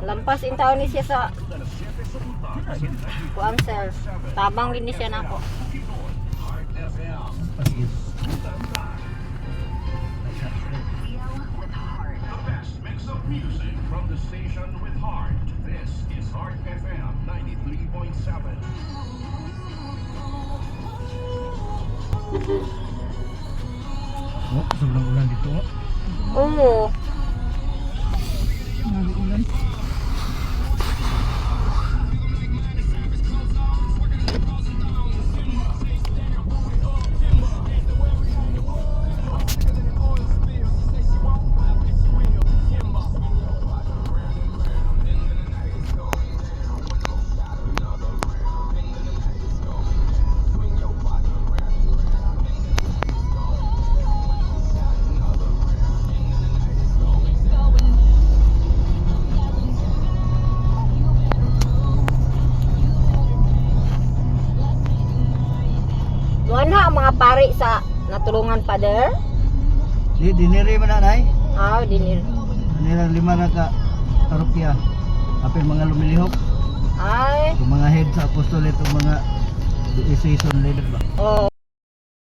Lampas in taon ni siya sa kuan sir. Tabang gini siya nako. Music from the station with heart. This is Heart FM 93.7. Oh, sobrang ulan dito. Oo. Ulan. Ano ang mga pari sa natulungan pa der? Di diniri man na nay. Dinir. Dinira 5 na ka rupiah. Apil mga lumilihok, Ay. yung mga head sa apostolate o mga season leader ba. Oh.